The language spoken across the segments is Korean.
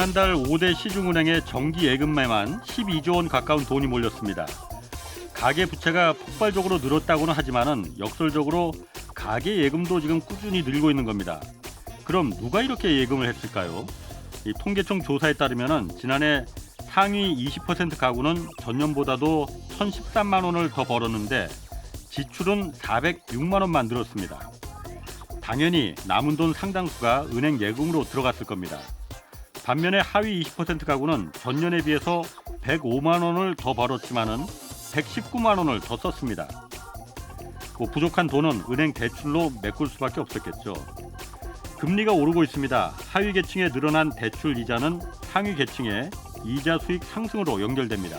지난달 5대 시중은행의 정기 예금매만 12조 원 가까운 돈이 몰렸습니다. 가계 부채가 폭발적으로 늘었다고는 하지만은 역설적으로 가계 예금도 지금 꾸준히 늘고 있는 겁니다. 그럼 누가 이렇게 예금을 했을까요? 이 통계청 조사에 따르면은 지난해 상위 20% 가구는 전년보다도 1,013만 원을 더 벌었는데 지출은 406만 원만 늘었습니다. 당연히 남은 돈 상당수가 은행 예금으로 들어갔을 겁니다. 반면에 하위 20% 가구는 전년에 비해서 105만 원을 더 벌었지만은 119만 원을 더 썼습니다. 부족한 돈은 은행 대출로 메꿀 수밖에 없었겠죠. 금리가 오르고 있습니다. 하위 계층에 늘어난 대출 이자는 상위 계층의 이자 수익 상승으로 연결됩니다.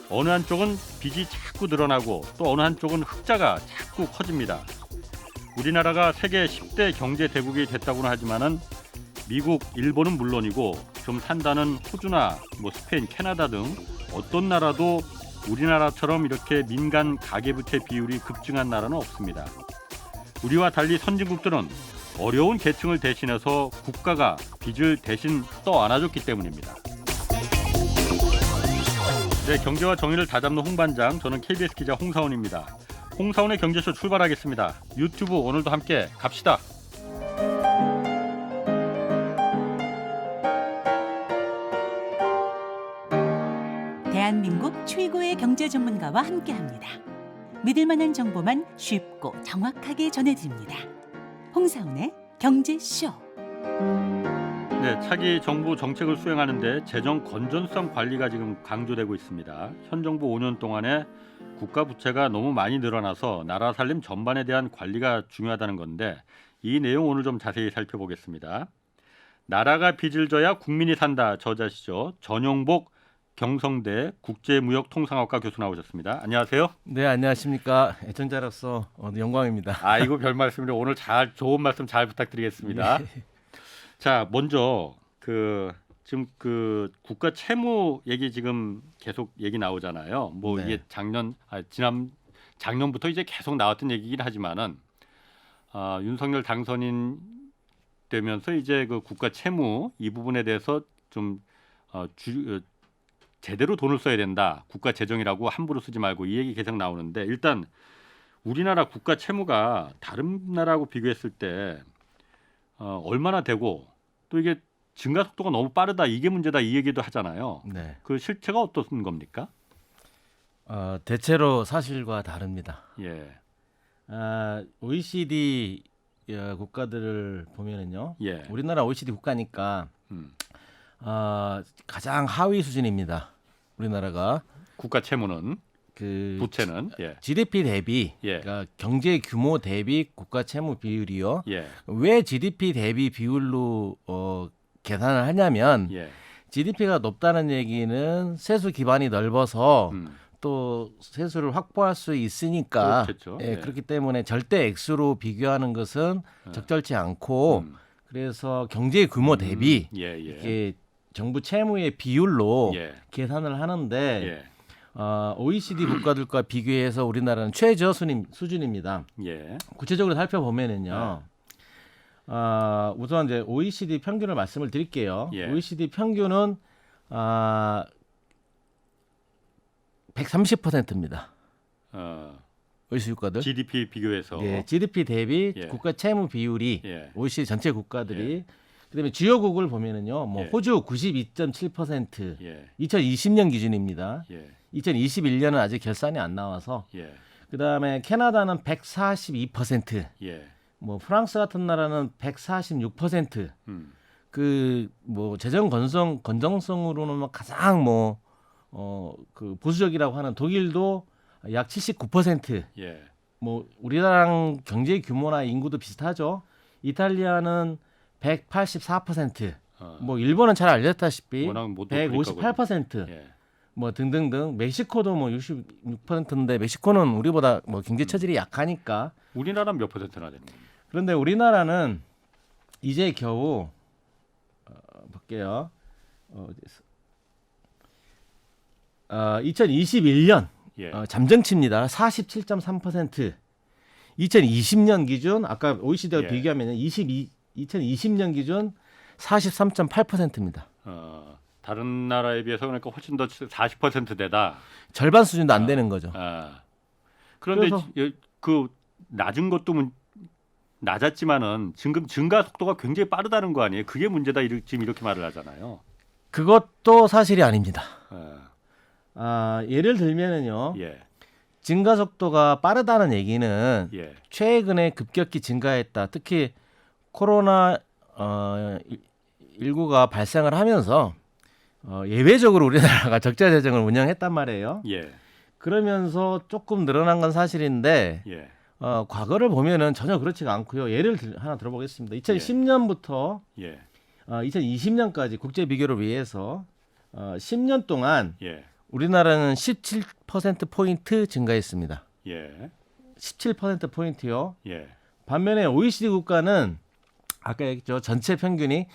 어느 한쪽은 빚이 자꾸 늘어나고 또 어느 한쪽은 흑자가 자꾸 커집니다. 우리나라가 세계 10대 경제 대국이 됐다고는 하지만은 미국, 일본은 물론이고 좀 산다는 호주나 스페인, 캐나다 등 어떤 나라도 우리나라처럼 이렇게 민간 가계부채 비율이 급증한 나라는 없습니다. 우리와 달리 선진국들은 어려운 계층을 대신해서 국가가 빚을 대신 떠안아줬기 때문입니다. 네, 경제와 정의를 다잡는 홍반장, 저는 KBS 기자 홍사원입니다. 홍사원의 경제쇼 출발하겠습니다. 유튜브 오늘도 함께 갑시다. 대한민국 최고의 경제 전문가와 함께합니다. 믿을 만한 정보만 쉽고 정확하게 전해드립니다. 홍사훈의 경제쇼. 네, 차기 정부 정책을 수행하는데 재정 건전성 관리가 지금 강조되고 있습니다. 현 정부 5년 동안에 국가 부채가 너무 많이 늘어나서 나라 살림 전반에 대한 관리가 중요하다는 건데 이 내용 오늘 좀 자세히 살펴보겠습니다. 나라가 빚을 져야 국민이 산다 저자시죠. 전용복 경성대 국제무역통상학과 교수 나오셨습니다. 안녕하세요. 네, 안녕하십니까. 애청자로서 영광입니다. 아이고 별 말씀을 오늘 좋은 말씀 잘 부탁드리겠습니다. 네. 자, 먼저 지금 국가 채무 얘기 지금 계속 얘기 나오잖아요. 네. 이게 작년부터 이제 계속 나왔던 얘기긴 하지만은 윤석열 당선인 되면서 이제 그 국가 채무 이 부분에 대해서 좀 제대로 돈을 써야 된다. 국가 재정이라고 함부로 쓰지 말고 이 얘기 계속 나오는데 일단 우리나라 국가 채무가 다른 나라하고 비교했을 때 얼마나 되고 또 이게 증가 속도가 너무 빠르다. 이게 문제다. 이 얘기도 하잖아요. 네. 그 실체가 어떤 겁니까? 대체로 사실과 다릅니다. 예. OECD 국가들을 보면은요. 예. 우리나라 OECD 국가니까 가장 하위 수준입니다. 우리나라가 국가 채무는 부채는 GDP 대비 예. 그러니까 경제 규모 대비 국가 채무 비율이요. 예. 왜 GDP 대비 비율로 계산을 하냐면 GDP가 높다는 얘기는 세수 기반이 넓어서 또 세수를 확보할 수 있으니까 그렇겠죠. 그렇기 때문에 절대 액수로 비교하는 것은 적절치 않고 그래서 경제 규모 대비 이렇게 정부 채무의 비율로 계산을 하는데 OECD 국가들과 비교해서 우리나라는 최저 수준입니다. 구체적으로 살펴보면은요. 우선 이제 OECD 평균을 말씀을 드릴게요. OECD 평균은 130%입니다. OECD 국가들. GDP 비교해서. GDP 대비 국가 채무 비율이 OECD 전체 국가들이. 그다음에 주요국을 보면은요. 호주 92.7%. 2020년 기준입니다. 2021년은 아직 결산이 안 나와서. 그다음에 캐나다는 142%. 프랑스 같은 나라는 146%. 재정 건정성으로는 가장 보수적이라고 하는 독일도 약 79%. 우리나라랑 경제 규모나 인구도 비슷하죠. 이탈리아는 184%. 일본은 잘 알렸다시피 158%. 등등등. 멕시코도 66%인데 멕시코는 우리보다 경제 체질이 약하니까. 우리나라는 몇 퍼센트나 되는 겁니까? 그런데 우리나라는 이제 겨우 볼게요. 2021년 잠정치입니다. 47.3%. 2020년 기준 아까 OECD와 비교하면 2020년 기준 43.8%입니다. 다른 나라에 비해서 그러니까 훨씬 더 40%대다. 절반 수준도 안 되는 거죠. 그런데 그래서- 그 낮은 것도 낮았지만은 지금 증가 속도가 굉장히 빠르다는 거 아니에요? 그게 문제다 지금 이렇게 말을 하잖아요. 그것도 사실이 아닙니다. 예. 예를 들면은요. 예. 증가 속도가 빠르다는 얘기는 예. 최근에 급격히 증가했다. 특히 코로나 19가 발생을 하면서 예외적으로 우리나라가 적자 재정을 운영했단 말이에요. 예. 그러면서 조금 늘어난 건 사실인데 예. 과거를 보면은 전혀 그렇지가 않고요. 예를 하나 들어보겠습니다. 2010년부터 예. 2020년까지 국제 비교를 위해서 10년 동안 예. 우리나라는 17% 포인트 증가했습니다. 예. 17% 포인트요. 예. 반면에 OECD 국가는 아까 얘기했죠. 전체 평균이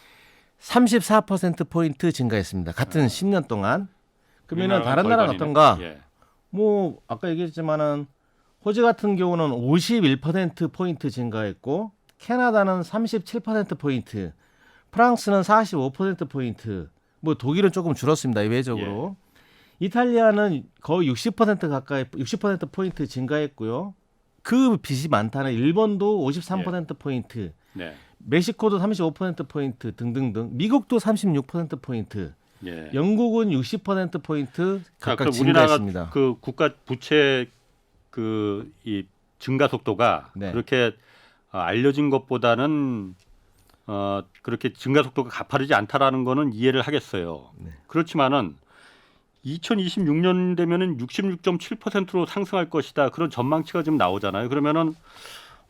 34% 포인트 증가했습니다. 같은 10년 동안. 그러면은 다른 나라는 어떤가? 예. 뭐 아까 얘기했지만은 호주 같은 경우는 51% 포인트 증가했고 캐나다는 37% 포인트, 프랑스는 45% 포인트, 뭐 독일은 조금 줄었습니다. 예외적으로. 이탈리아는 거의 60% 가까이 60% 포인트 증가했고요. 그 빚이 많다는 일본도 53% 포인트, 네. 멕시코도 35% 포인트 등등등. 미국도 36% 포인트. 예. 영국은 60% 포인트 각각 그럼 우리나라 증가했습니다. 그 국가 부채 이 증가 속도가 네. 그렇게 알려진 것보다는 그렇게 증가 속도가 가파르지 않다라는 거는 이해를 하겠어요. 네. 그렇지만은 2026년 되면은 66.7%로 상승할 것이다. 그런 전망치가 지금 나오잖아요. 그러면은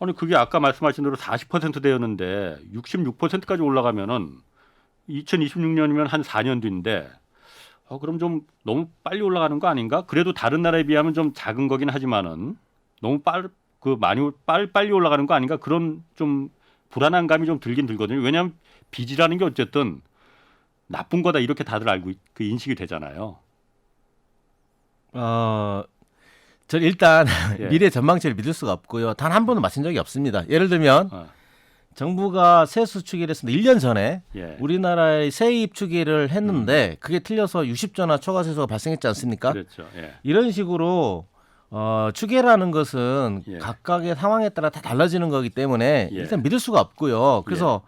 아니 그게 아까 말씀하신 대로 40%대였는데 66%까지 올라가면은 2026년이면 한 4년 뒤인데 그럼 좀 너무 빨리 올라가는 거 아닌가? 그래도 다른 나라에 비하면 좀 작은 거긴 하지만은 너무 빨리 올라가는 거 아닌가? 그런 좀 불안한 감이 좀 들긴 들거든요. 왜냐하면 빚이라는 게 어쨌든 나쁜 거다 이렇게 다들 알고 그 인식이 되잖아요. 저 일단 예. 미래 전망치를 믿을 수가 없고요. 단 한 번도 맞춘 적이 없습니다. 예를 들면 정부가 세수 추계를 했습니다. 1년 전에 예. 우리나라의 세입 추계를 했는데 그게 틀려서 60조나 초과세수가 발생했지 않습니까? 그렇죠. 예. 이런 식으로 추계라는 것은 예. 각각의 상황에 따라 다 달라지는 거기 때문에 예. 일단 믿을 수가 없고요. 그래서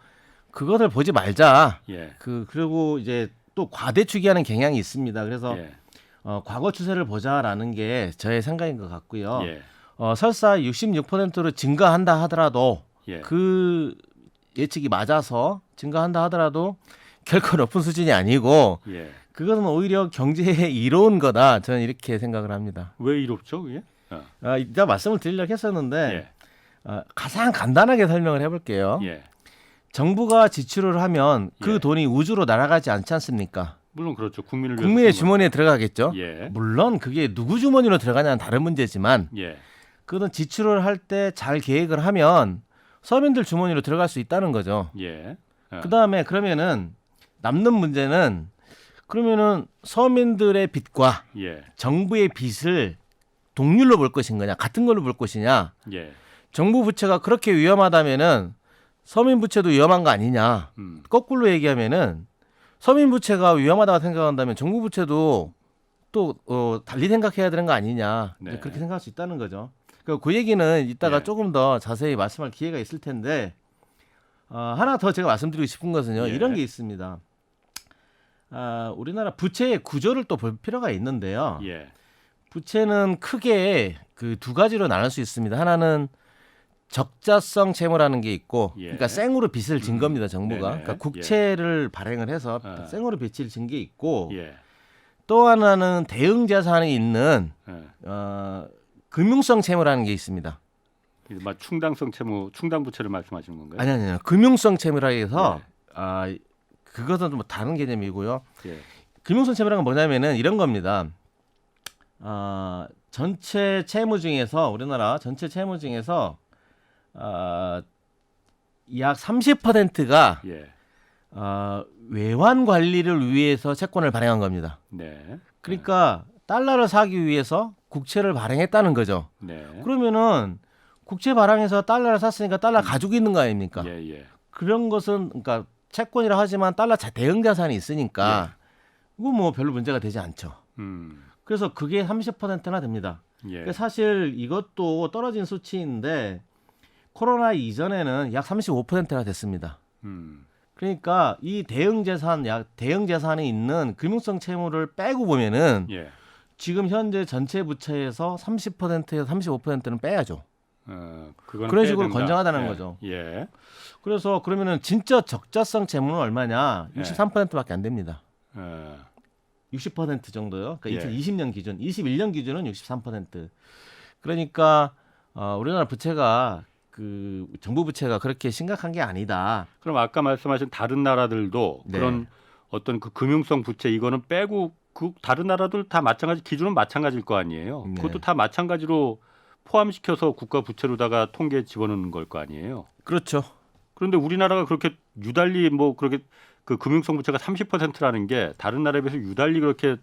그것을 보지 말자. 예. 그리고 이제 또 과대 추계하는 경향이 있습니다. 그래서 예. 과거 추세를 보자라는 게 저의 생각인 것 같고요. 예. 설사 66%로 증가한다 하더라도 예. 그 예측이 맞아서 증가한다 하더라도 결코 높은 수준이 아니고 예. 그것은 오히려 경제에 이로운 거다. 저는 이렇게 생각을 합니다. 왜 이롭죠, 그게? 이따 말씀을 드리려고 했었는데 예. 가장 간단하게 설명을 해볼게요. 예. 정부가 지출을 하면 그 예. 돈이 우주로 날아가지 않지 않습니까? 물론 그렇죠. 국민을 위해서 국민의 쓰는 주머니에 들어가겠죠. 예. 물론 그게 누구 주머니로 들어가냐는 다른 문제지만 예. 그건 지출을 할 때 잘 계획을 하면 서민들 주머니로 들어갈 수 있다는 거죠. 예. 그다음에 그러면은 남는 문제는 그러면은 서민들의 빚과 예. 정부의 빚을 동률로 볼 것인가 같은 걸로 볼 것이냐. 예. 정부 부채가 그렇게 위험하다면은 서민 부채도 위험한 거 아니냐. 거꾸로 얘기하면은 서민 부채가 위험하다고 생각한다면 정부 부채도 또 달리 생각해야 되는 거 아니냐. 네. 그렇게 생각할 수 있다는 거죠. 그 얘기는 이따가 예. 조금 더 자세히 말씀할 기회가 있을 텐데 하나 더 제가 말씀드리고 싶은 것은요. 예. 이런 게 있습니다. 우리나라 부채의 구조를 또 볼 필요가 있는데요. 예. 부채는 크게 그 두 가지로 나눌 수 있습니다. 하나는 적자성 채무라는 게 있고, 예. 그러니까 생으로 빚을 진 겁니다, 정부가. 네네. 그러니까 국채를 발행을 해서 아. 생으로 빚을 진 게 있고, 예. 또 하나는 대응 자산이 있는 예. 금융성 채무라는 게 있습니다. 막 충당성 채무, 충당 부채를 말씀하시는 건가요? 아니요. 금융성 채무라 해서 예. 그것은 좀 다른 개념이고요. 예. 금융성 채무라는 건 뭐냐면은 이런 겁니다. 전체 채무 중에서 우리나라 전체 채무 중에서 약 30%가 예. 외환 관리를 위해서 채권을 발행한 겁니다. 네. 그러니까 달러를 사기 위해서 국채를 발행했다는 거죠. 네. 그러면은 국채 발행해서 달러를 샀으니까 달러 가지고 있는 거 아닙니까? 예. 예. 그런 것은 그러니까 채권이라 하지만 달러 대응 자산이 있으니까 이거 뭐 별로 문제가 되지 않죠. 그래서 그게 30%나 됩니다. 사실 이것도 떨어진 수치인데 코로나 이전에는 약 35%나 됐습니다. 그러니까 이 대응 재산이 있는 금융성 채무를 빼고 보면은 지금 현재 전체 부채에서 30%에서 35%는 빼야죠. 그런 식으로 건전하다는 거죠. 그래서 그러면은 진짜 적자성 채무는 얼마냐? 63%밖에 안 됩니다. 60% 정도요. 그러니까 2020년 기준, 21년 기준은 63%. 그러니까 우리나라 부채가 그 정부 부채가 그렇게 심각한 게 아니다. 그럼 아까 말씀하신 다른 나라들도 그런 어떤 그 금융성 부채 이거는 빼고 그 다른 나라들 다 마찬가지 기준은 마찬가지일 거 아니에요. 그것도 다 마찬가지로 포함시켜서 국가 부채로다가 통계에 집어넣는 걸 거 아니에요. 그렇죠. 그런데 우리나라가 그렇게 유달리 뭐 그렇게 그 금융성 부채가 30%라는 게 다른 나라에 비해서 유달리 그렇게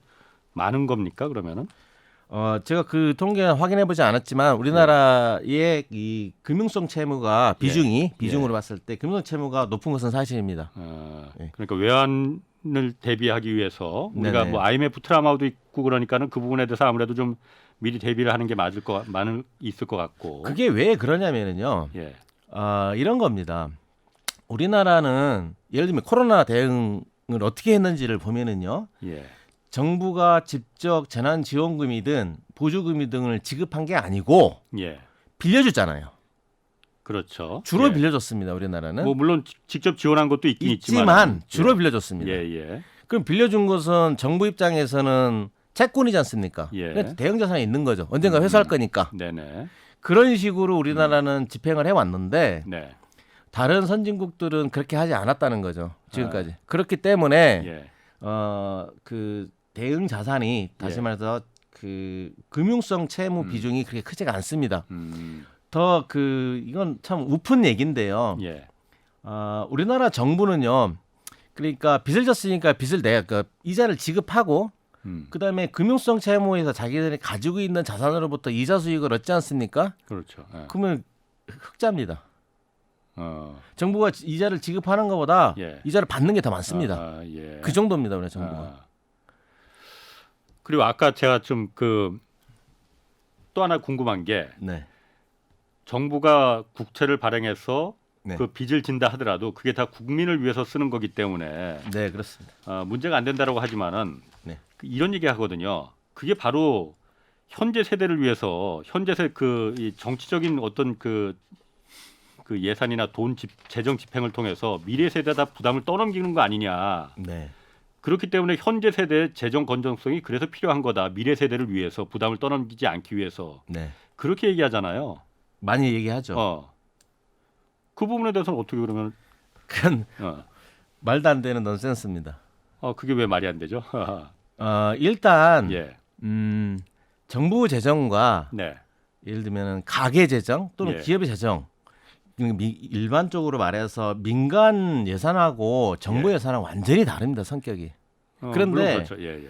많은 겁니까? 그러면은? 제가 그 통계는 확인해 보지 않았지만 우리나라의 이 금융성 채무가 비중으로 봤을 때 금융성 채무가 높은 것은 사실입니다. 그러니까 외환을 대비하기 위해서 우리가 뭐 IMF 트라우마도 있고 그러니까는 그 부분에 대해서 아무래도 좀 미리 대비를 하는 게 있을 것 같고. 그게 왜 그러냐면은요. 이런 겁니다. 우리나라는 예를 들면 코로나 대응을 어떻게 했는지를 보면은요. 정부가 직접 재난지원금이든 보조금이 등을 지급한 게 아니고 빌려줬잖아요. 그렇죠. 주로 빌려줬습니다. 우리나라는. 뭐 물론 직접 지원한 것도 있지만 주로 빌려줬습니다. 그럼 빌려준 것은 정부 입장에서는 채권이지 않습니까? 그러니까 대형 자산이 있는 거죠. 언젠가 회수할 거니까. 그런 식으로 우리나라는 집행을 해왔는데 다른 선진국들은 그렇게 하지 않았다는 거죠. 지금까지. 그렇기 때문에 그 대응 자산이 다시 말해서 그 금융성 채무 비중이 그렇게 크지가 않습니다. 더 이건 참 우픈 얘기인데요. 우리나라 정부는요. 그러니까 빚을 졌으니까 빚을 이자를 지급하고 그다음에 금융성 채무에서 자기들이 가지고 있는 자산으로부터 이자 수익을 얻지 않습니까? 그렇죠. 그러면 흑자입니다. 정부가 이자를 지급하는 것보다 이자를 받는 게 더 많습니다. 그 정도입니다, 우리 정부가. 그리고 아까 제가 좀 또 하나 궁금한 게 정부가 국채를 발행해서 그 빚을 진다 하더라도 그게 다 국민을 위해서 쓰는 거기 때문에 그렇습니다. 문제가 안 된다라고 하지만은 이런 얘기 하거든요. 그게 바로 현재 세대를 위해서 이 정치적인 어떤 그 예산이나 재정 집행을 통해서 미래 세대다 부담을 떠넘기는 거 아니냐. 그렇기 때문에 현재 세대의 재정 건전성이 그래서 필요한 거다. 미래 세대를 위해서 부담을 떠넘기지 않기 위해서. 그렇게 얘기하잖아요. 많이 얘기하죠. 그 부분에 대해서는 어떻게 그러면? 그건 말도 안 되는 넌센스입니다. 그게 왜 말이 안 되죠? 일단 정부 재정과 예를 들면 가계 재정 또는 기업의 재정 일반적으로 말해서 민간 예산하고 정부 예산은 완전히 다릅니다. 성격이. 그런데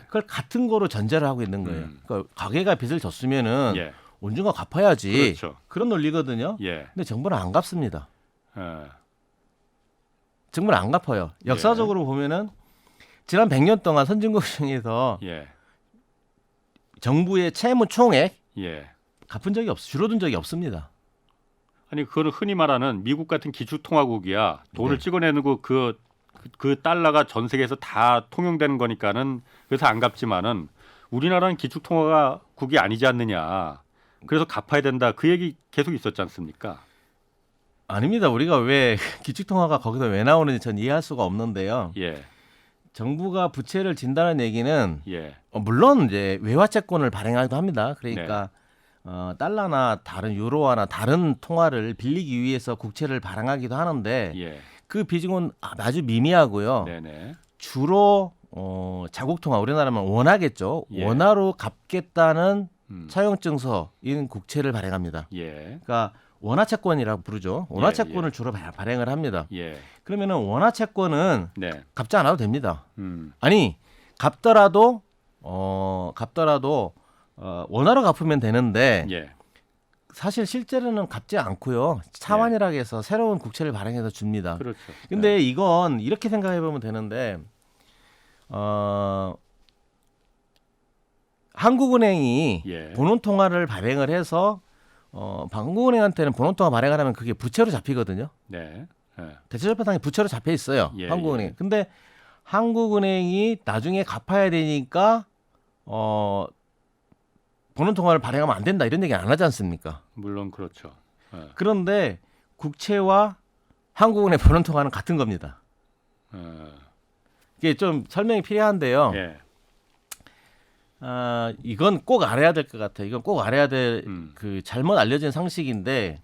그걸 같은 거로 전제를 하고 있는 거예요. 그러니까 가계가 빚을 졌으면은 언젠가 갚아야지. 그런 논리거든요. 근데 정부는 안 갚습니다. 정부는 안 갚아요. 역사적으로 보면은 지난 100년 동안 선진국 중에서 정부의 채무 총액 갚은 적이 줄어든 적이 없습니다. 아니 그거는 흔히 말하는 미국 같은 기축통화국이야. 돈을 찍어내는 거 그 달러가 전 세계에서 다 통용되는 거니까는 그래서 안 갚지만은 우리나라는 기축통화국이 아니지 않느냐. 그래서 갚아야 된다. 그 얘기 계속 있었지 않습니까? 아닙니다. 우리가 왜 기축통화가 거기서 왜 나오는지 전 이해할 수가 없는데요. 정부가 부채를 진다는 얘기는 물론 이제 외화채권을 발행하기도 합니다. 그러니까 달러나 다른 유로화나 다른 통화를 빌리기 위해서 국채를 발행하기도 하는데 그 비중은 아주 미미하고요. 주로 자국 통화 우리나라면 원화겠죠. 원화로 갚겠다는 차용증서인 국채를 발행합니다. 그러니까 원화채권이라고 부르죠. 원화채권을 주로 발행을 합니다. 그러면은 원화채권은 갚지 않아도 됩니다. 아니 갚더라도 원화로 갚으면 되는데 사실 실제로는 갚지 않고요. 차환이라고 해서 새로운 국채를 발행해서 줍니다. 그렇죠. 근데 이건 이렇게 생각해 보면 되는데 한국은행이 본원통화를 발행을 해서 한국은행한테는 본원통화 발행을 하면 그게 부채로 잡히거든요. 네. 대체조폐상에 부채로 잡혀 있어요. 한국은행. 근데 한국은행이 나중에 갚아야 되니까 본원통화를 발행하면 안 된다 이런 얘기 안 하지 않습니까? 물론 그렇죠. 그런데 국채와 한국은행 본원통화는 같은 겁니다. 이게 좀 설명이 필요한데요. 이건 꼭 알아야 될 것 같아요. 이건 꼭 알아야 될 그 잘못 알려진 상식인데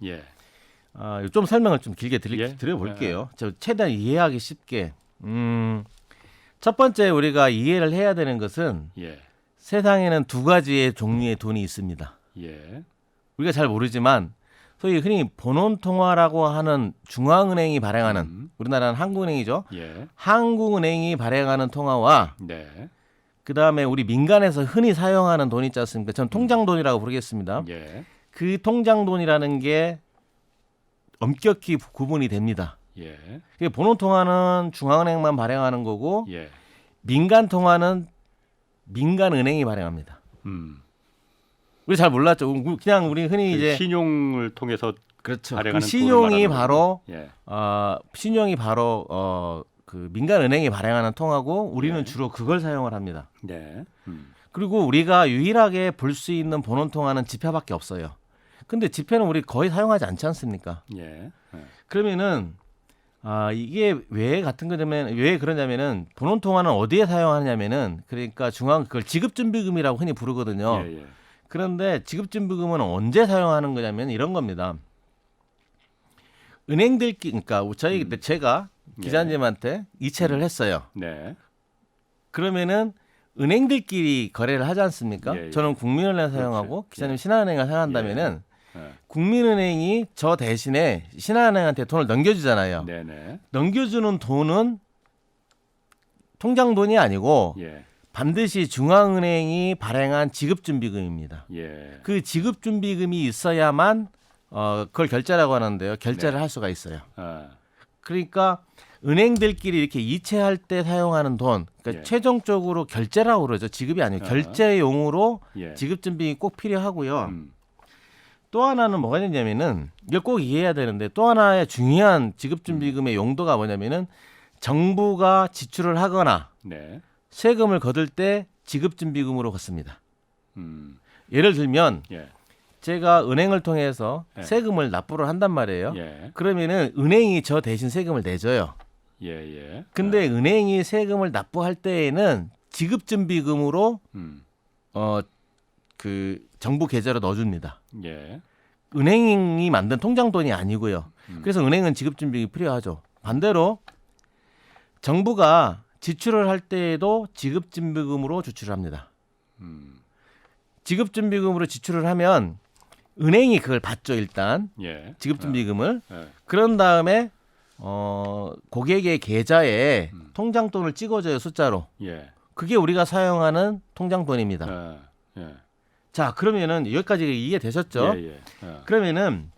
좀 설명을 좀 길게 드려볼게요. 저 최대한 이해하기 쉽게. 첫 번째 우리가 이해를 해야 되는 것은 세상에는 두 가지의 종류의 돈이 있습니다. 우리가 잘 모르지만 소위 흔히 본원통화라고 하는 중앙은행이 발행하는 우리나라는 한국은행이죠. 한국은행이 발행하는 통화와 그다음에 우리 민간에서 흔히 사용하는 돈 있지 않습니까? 전 통장돈이라고 부르겠습니다. 그 통장돈이라는 게 엄격히 구분이 됩니다. 본원통화는 중앙은행만 발행하는 거고 민간 통화는 민간은행이 발행합니다. 우리 잘 몰랐죠. 그냥 우리 흔히 이제 신용을 통해서 그렇죠. 발행하는 그 신용이 돈을 바로 그 민간은행이 발행하는 통화고 우리는 주로 그걸 사용을 합니다. 그리고 우리가 유일하게 볼 수 있는 본원통화는 지폐밖에 없어요. 근데 지폐는 우리 거의 사용하지 않지 않습니까? 그러면은 이게 왜 같은 거냐면 왜 그러냐면은 본원통화는 어디에 사용하냐면은 그러니까 그걸 지급준비금이라고 흔히 부르거든요. 그런데 지급준비금은 언제 사용하는 거냐면 이런 겁니다. 그러니까 제가 기자님한테 이체를 했어요. 그러면은 은행들끼리 거래를 하지 않습니까? 저는 국민은행 사용하고 기자님 신한은행을 사용한다면은 국민은행이 저 대신에 신한은행한테 돈을 넘겨주잖아요. 넘겨주는 돈은 통장돈이 아니고 반드시 중앙은행이 발행한 지급준비금입니다. 그 지급준비금이 있어야만 그걸 결제라고 하는데요. 결제를 할 수가 있어요. 그러니까 은행들끼리 이렇게 이체할 때 사용하는 돈, 그러니까 최종적으로 결제라고 그러죠. 지급이 아니고 결제용으로 지급준비금이 꼭 필요하고요. 또 하나는 뭐가 있냐면은 이걸 꼭 이해해야 되는데 또 하나의 중요한 지급준비금의 용도가 뭐냐면은 정부가 지출을 하거나 세금을 거둘 때 지급준비금으로 걷습니다. 예를 들면 제가 은행을 통해서 세금을 납부를 한단 말이에요. 그러면은 은행이 저 대신 세금을 내줘요. 근데 은행이 세금을 납부할 때에는 지급준비금으로 그 정부 계좌로 넣어줍니다. 은행이 만든 통장돈이 아니고요. 그래서 은행은 지급준비금이 필요하죠. 반대로 정부가 지출을 할 때에도 지급준비금으로 지출을 합니다. 지급준비금으로 지출을 하면 은행이 그걸 받죠. 일단 지급준비금을. 그런 다음에 고객의 계좌에 통장돈을 찍어줘요. 숫자로. 그게 우리가 사용하는 통장돈입니다. 자, 그러면은 여기까지 이해되셨죠? 그러면은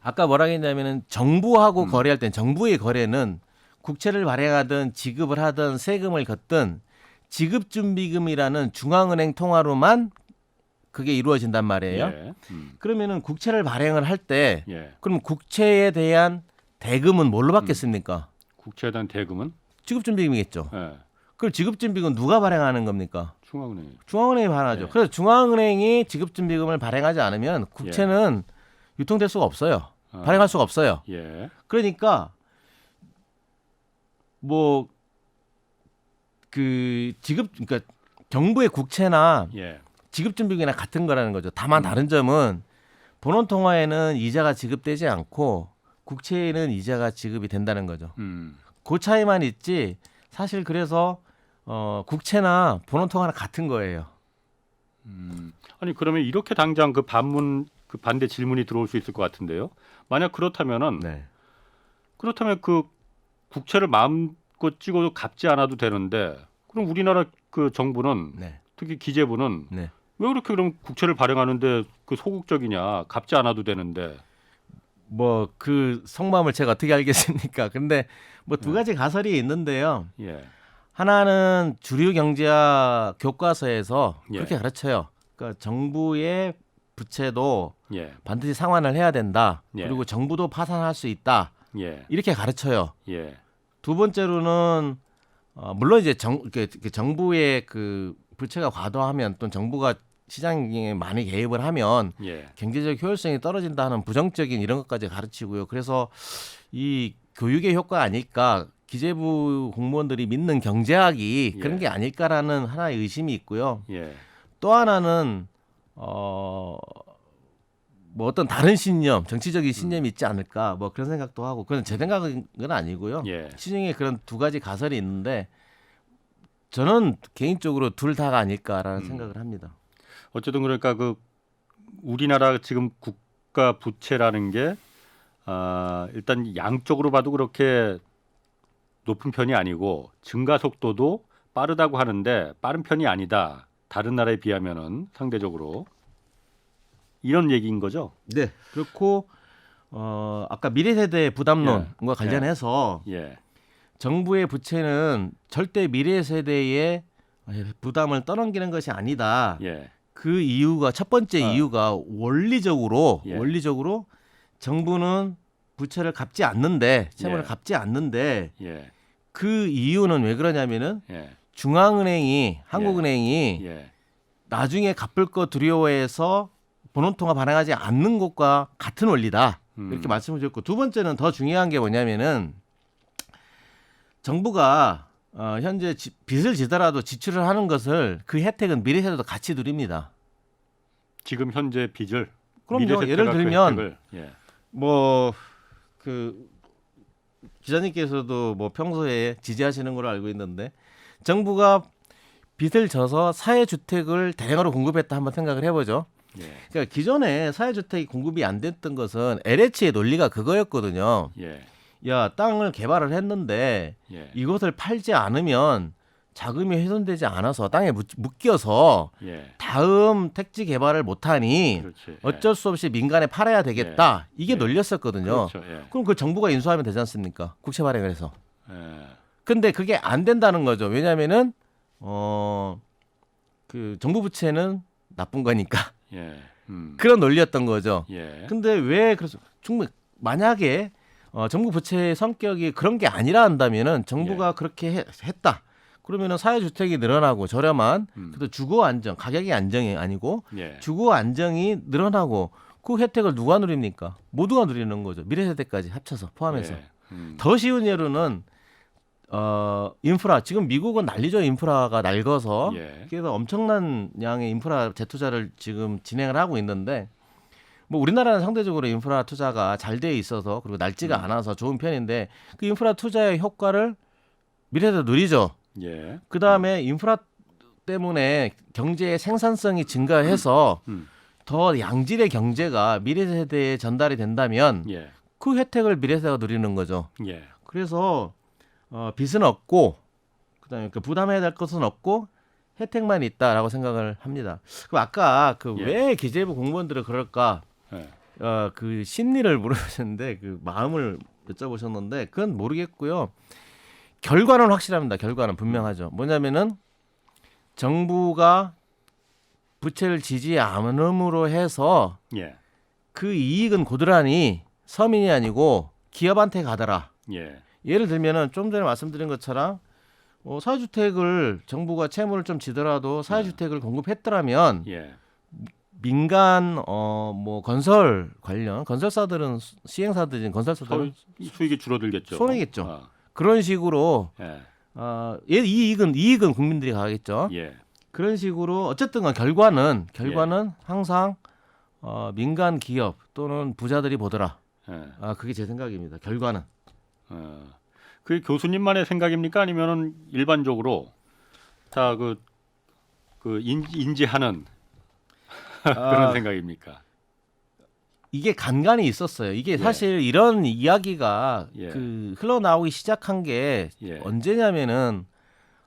아까 뭐라 했냐면은 정부하고 거래할 땐 정부의 거래는 국채를 발행하든 지급을 하든 세금을 걷든 지급준비금이라는 중앙은행 통화로만 그게 이루어진단 말이에요. 그러면은 국채를 발행을 할 때 그럼 국채에 대한 대금은 뭘로 받겠습니까? 국채에 대한 대금은 지급준비금이겠죠. 그럼 지급준비금 누가 발행하는 겁니까? 중앙은행이 발행하죠. 그래서 중앙은행이 지급준비금을 발행하지 않으면 국채는 유통될 수가 없어요. 발행할 수가 없어요. 그러니까 뭐 그러니까 정부의 국채나 지급준비금이나 같은 거라는 거죠. 다만 다른 점은 본원통화에는 이자가 지급되지 않고 국채에는 이자가 지급이 된다는 거죠. 그 차이만 있지 사실 그래서 국채나 본원통화랑 같은 거예요. 아니 그러면 이렇게 당장 그 반대 질문이 들어올 수 있을 것 같은데요. 만약 그렇다면은 그렇다면 그 국채를 마음껏 찍어도 갚지 않아도 되는데 그럼 우리나라 그 정부는 특히 기재부는 왜 그렇게 그럼 국채를 발행하는데 그 소극적이냐? 갚지 않아도 되는데. 뭐 그 속마음을 제가 어떻게 알겠습니까? 근데 뭐 두 가지 가설이 있는데요. 예. 하나는 주류 경제학 교과서에서 예. 그렇게 가르쳐요. 그러니까 정부의 부채도 예. 반드시 상환을 해야 된다. 예. 그리고 정부도 파산할 수 있다. 예. 이렇게 가르쳐요. 예. 두 번째로는 물론 이제 정부의 그 부채가 과도하면 또 정부가 시장에 많이 개입을 하면 예. 경제적 효율성이 떨어진다 하는 부정적인 이런 것까지 가르치고요. 그래서 이 교육의 효과가 아닐까, 기재부 공무원들이 믿는 경제학이 그런 게 아닐까라는 하나의 의심이 있고요. 예. 또 하나는 뭐 어떤 다른 신념, 정치적인 신념이 있지 않을까, 뭐 그런 생각도 하고, 그건 제 생각은 아니고요. 예. 시중에 그런 두 가지 가설이 있는데 저는 개인적으로 둘 다가 아닐까라는 생각을 합니다. 어쨌든 그러니까 그 우리나라 지금 국가 부채라는 게 일단 양쪽으로 봐도 그렇게 높은 편이 아니고 증가 속도도 빠르다고 하는데 빠른 편이 아니다. 다른 나라에 비하면은 상대적으로 이런 얘기인 거죠. 네. 그렇고 아까 미래 세대 부담론과 관련해서 예. 정부의 부채는 절대 미래 세대의 부담을 떠넘기는 것이 아니다. 예. 그 이유가 첫 번째 이유가 원리적으로 정부는 부채를 갚지 않는데 채무를 갚지 않는데 그 이유는 왜 그러냐면은 중앙은행이 한국은행이 나중에 갚을 거 두려워해서 본원통화 발행하지 않는 것과 같은 원리다. 이렇게 말씀을 드렸고, 두 번째는 더 중요한 게 뭐냐면은 정부가 현재 빚을 지더라도 지출을 하는 것을 그 혜택은 미래 세대도 같이 누립니다. 지금 현재 빚을 그럼요. 예를 들면 뭐 그 기자님께서도 뭐 평소에 지지하시는 걸로 알고 있는데 정부가 빚을 져서 사회주택을 대량으로 공급했다 한번 생각을 해보죠. 그러니까 기존에 사회주택이 공급이 안 됐던 것은 LH의 논리가 그거였거든요. 야, 땅을 개발을 했는데 이것을 팔지 않으면 자금이 훼손되지 않아서 땅에 묶여서 다음 택지 개발을 못하니 어쩔 수 없이 민간에 팔아야 되겠다. 이게 논리였었거든요. 그럼 그 정부가 인수하면 되지 않습니까? 국채 발행을 해서. 근데 그게 안 된다는 거죠. 왜냐하면은 그 정부 부채는 나쁜 거니까. 그런 논리였던 거죠. 근데 왜 그래서 충분히 만약에 정부 부채의 성격이 그런 게 아니라 한다면은 정부가 그렇게 했다. 그러면은 사회주택이 늘어나고 저렴한 그래도 주거 안정, 가격의 안정이 아니고 주거 안정이 늘어나고 그 혜택을 누가 누립니까? 모두가 누리는 거죠. 미래세대까지 합쳐서 포함해서. 더 쉬운 예로는 인프라. 지금 미국은 난리죠. 인프라가 낡아서. 그래서 엄청난 양의 인프라 재투자를 지금 진행을 하고 있는데 뭐 우리나라는 상대적으로 인프라 투자가 잘 돼 있어서 그리고 낡지가 않아서 좋은 편인데 그 인프라 투자의 효과를 미래세대 누리죠. 그 다음에 인프라 때문에 경제의 생산성이 증가해서 더 양질의 경제가 미래세대에 전달이 된다면 그 혜택을 미래세대가 누리는 거죠. 그래서 빚은 없고 그다음에 그 부담해야 될 것은 없고 혜택만 있다라고 생각을 합니다. 그럼 아까 그 왜 기재부 공무원들은 그럴까? 그 심리를 물으셨는데 그 마음을 여쭤보셨는데 그건 모르겠고요. 결과는 확실합니다. 결과는 분명하죠. 뭐냐면은 정부가 부채를 지지 않음으로 해서 그 이익은 고스란히 서민이 아니고 기업한테 가더라. 예를 들면은 좀 전에 말씀드린 것처럼 사회주택을 정부가 채무를 좀 지더라도 사회주택을 공급했더라면 민간 뭐 건설 관련 건설사들은 시행사들인 건설사들은 수익이 줄어들겠죠. 손해겠죠. 그런 식으로 이 이익은 국민들이 가겠죠. 그런 식으로 어쨌든 결과는 항상 민간 기업 또는 부자들이 보더라. 그게 제 생각입니다. 결과는. 그게 교수님만의 생각입니까? 아니면은 일반적으로 다 그 인지하는 그런 생각입니까? 이게 간간이 있었어요. 이게 사실 이런 이야기가 그 흘러나오기 시작한 게 언제냐면은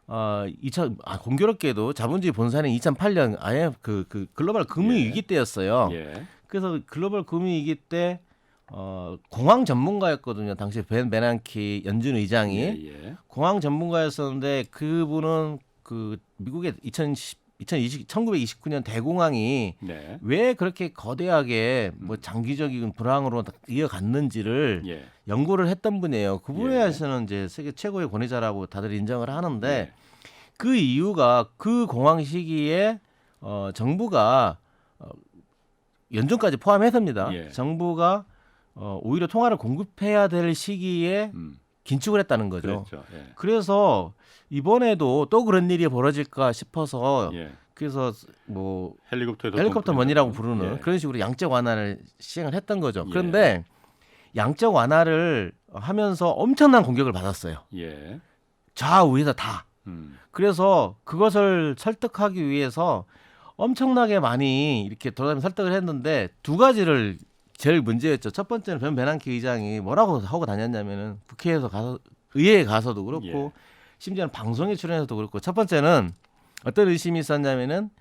공교롭게도 자본주의 본산은 2008년 아예 그 글로벌 금융 위기 때였어요. 예. 그래서 글로벌 금융 위기 때 공항 전문가였거든요. 당시 벤 베난키 연준 의장이 예. 공항 전문가였었는데 그분은 그 미국의 1929년 대공황이 네. 왜 그렇게 거대하게 뭐 장기적인 불황으로 이어갔는지를 예. 연구를 했던 분이에요. 그분에 예. 대해서는 이제 세계 최고의 권위자라고 다들 인정을 하는데 예. 그 이유가 그 공황 시기에 정부가 연준까지 포함해서입니다. 예. 정부가 오히려 통화를 공급해야 될 시기에 긴축을 했다는 거죠. 그렇죠. 예. 그래서 이번에도 또 그런 일이 벌어질까 싶어서 예. 그래서 뭐 헬리콥터에서 헬리콥터 돈 머니라고 뿌리는 부르는 예. 그런 식으로 양적 완화를 시행을 했던 거죠. 예. 그런데 양적 완화를 하면서 엄청난 공격을 받았어요. 예. 좌우에서 다. 그래서 그것을 설득하기 위해서 엄청나게 많이 이렇게 돌아다니면서 설득을 했는데 두 가지를 제일 문제였죠. 첫 번째는 벤 베난키 의장이 뭐라고 하고 다녔냐면은 국회에서 가서 의회에 가서도 그렇고 예. 심지어는 방송에 출연해서도 그렇고 첫 번째는 어떤 의심이 있었냐면은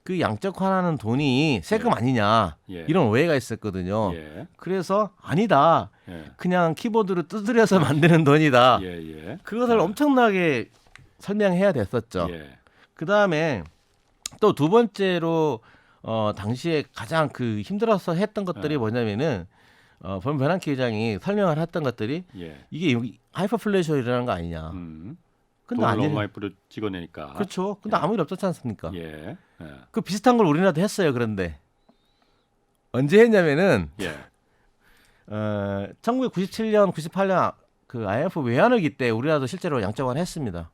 그 양적 완화하는 돈이 세금 예. 아니냐 예. 이런 오해가 있었거든요. 예. 그래서 아니다. 예. 그냥 키보드로 두드려서 만드는 돈이다. 예. 그것을 엄청나게 설명해야 됐었죠. 예. 그다음에 또 두 번째로 당시에 가장 그 힘들어서 했던 것들이 뭐냐면은 본 베난키 회장이 설명을 했던 것들이 예. 이게 하이퍼플레이션이 일어나는 거 아니냐. 근데 돈을 너무 아니 많이 뿌려 찍어내니까. 그렇죠. 근데 아무 일 없었지 않습니까? 예. 예. 그 비슷한 걸 우리나라도 했어요. 그런데 언제 했냐면은 예. 1997년, 98년 그 IMF 외환위기 때 우리나라도 실제로 양적 완화했습니다.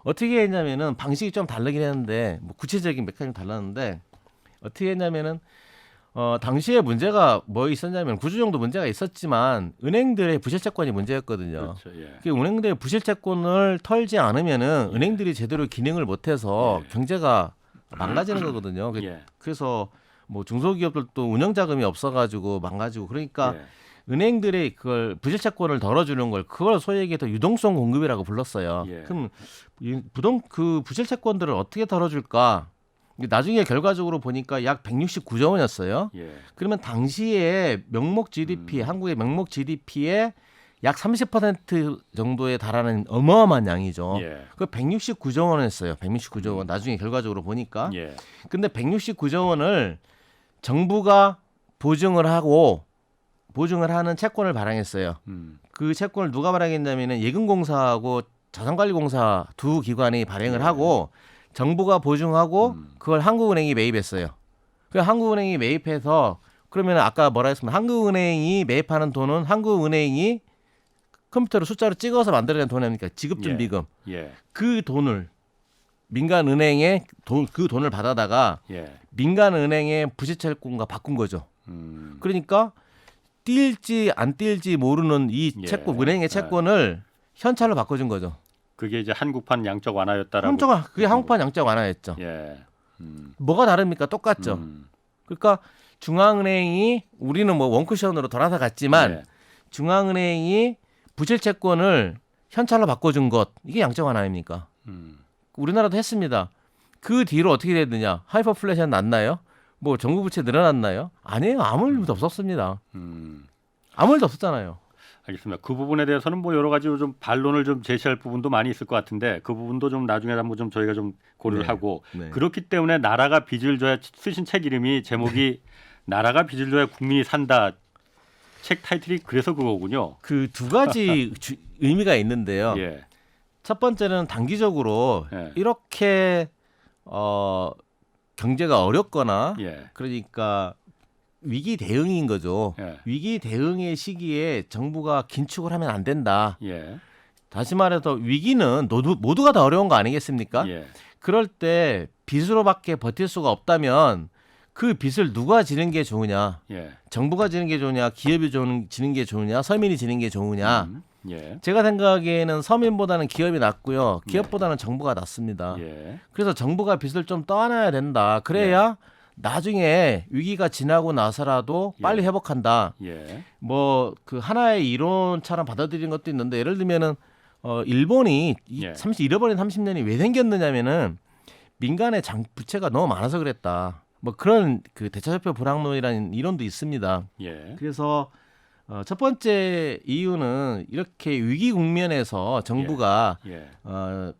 어떻게 했냐면은 방식이 좀 다르긴 했는데 뭐 구체적인 메커니즘 달랐는데 어떻게 했냐면은 당시에 문제가 뭐 있었냐면 구조정도 문제가 있었지만 은행들의 부실채권이 문제였거든요. 그렇죠. 예. 그 은행들의 부실채권을 털지 않으면은 은행들이 제대로 기능을 못해서 예. 경제가 망가지는 거거든요. 예. 그래서 뭐 중소기업들도 운영자금이 없어가지고 망가지고 그러니까 예. 은행들의 그걸 부실채권을 덜어주는 걸 그걸 소위 얘기해서 유동성 공급이라고 불렀어요. 예. 그럼 그 부실채권들을 어떻게 덜어줄까? 나중에 결과적으로 보니까 약 169조 원이었어요. 예. 그러면 당시에 명목 GDP, 한국의 명목 GDP의 약 30% 정도에 달하는 어마어마한 양이죠. 예. 그 169조 원이었어요. 169조 원. 나중에 결과적으로 보니까. 예. 근데 169조 원을 정부가 보증을 하는 채권을 발행했어요. 그 채권을 누가 발행했냐면은 예금공사하고 자산관리공사 두 기관이 발행을 예. 하고 정부가 보증하고 그걸 한국은행이 매입했어요. 그 한국은행이 매입해서 그러면 아까 뭐라 했습니까? 한국은행이 매입하는 돈은 한국은행이 컴퓨터로 숫자로 찍어서 만들어낸 돈 아닙니까? 지급준비금. 예. 그 돈을 민간은행에 그 돈을 받아다가 예. 민간은행의 부실채권과 바꾼 거죠. 그러니까 뛸지 안 뛸지 모르는 이 예. 채권, 은행의 채권을 현찰로 바꿔준 거죠. 그게 이제 한국판 양적 완화였다라고. 그게 한국판 양적 완화였죠. 예. 뭐가 다릅니까? 똑같죠. 그러니까 중앙은행이 우리는 뭐 원쿠션으로 돌아서 갔지만 예. 중앙은행이 부실채권을 현찰로 바꿔준 것 이게 양적 완화입니까? 우리나라도 했습니다. 그 뒤로 어떻게 됐느냐? 하이퍼플레이션 났나요? 뭐 정부 부채 늘어났나요? 아니에요. 아무 일도 없었습니다. 아무 일도 없었잖아요. 알겠습니다. 그 부분에 대해서는 뭐 여러 가지로 좀 반론을 좀 제시할 부분도 많이 있을 것 같은데 그 부분도 좀 나중에 한번 좀 저희가 좀 고려를 네. 하고 네. 그렇기 때문에 나라가 빚을 져야 쓰신 책 이름이 제목이 나라가 빚을 져야 국민이 산다. 책 타이틀이 그래서 그거군요. 그 두 가지 의미가 있는데요. 예. 첫 번째는 단기적으로 예. 이렇게 경제가 어렵거나 예. 그러니까 위기 대응인 거죠. 예. 위기 대응의 시기에 정부가 긴축을 하면 안 된다. 예. 다시 말해서 위기는 모두가 다 어려운 거 아니겠습니까? 예. 그럴 때 빚으로밖에 버틸 수가 없다면 그 빚을 누가 지는 게 좋으냐? 예. 정부가 지는 게 좋으냐? 기업이 지는 게 좋으냐? 서민이 지는 게 좋으냐? 예. 제가 생각하기에는 서민보다는 기업이 낫고요. 기업보다는 정부가 낫습니다. 예. 그래서 정부가 빚을 좀 떠안아야 된다. 그래야 나중에 위기가 지나고 나서라도 빨리 회복한다. 예. 뭐 그 하나의 이론처럼 받아들이는 것도 있는데 예를 들면은 일본이 예. 잃어버린 30년이 왜 생겼느냐면은 민간의 부채가 너무 많아서 그랬다. 뭐 그런 그 대차협표 불확률이라는 이론도 있습니다. 예. 그래서 첫 번째 이유는 이렇게 위기 국면에서 정부가 예.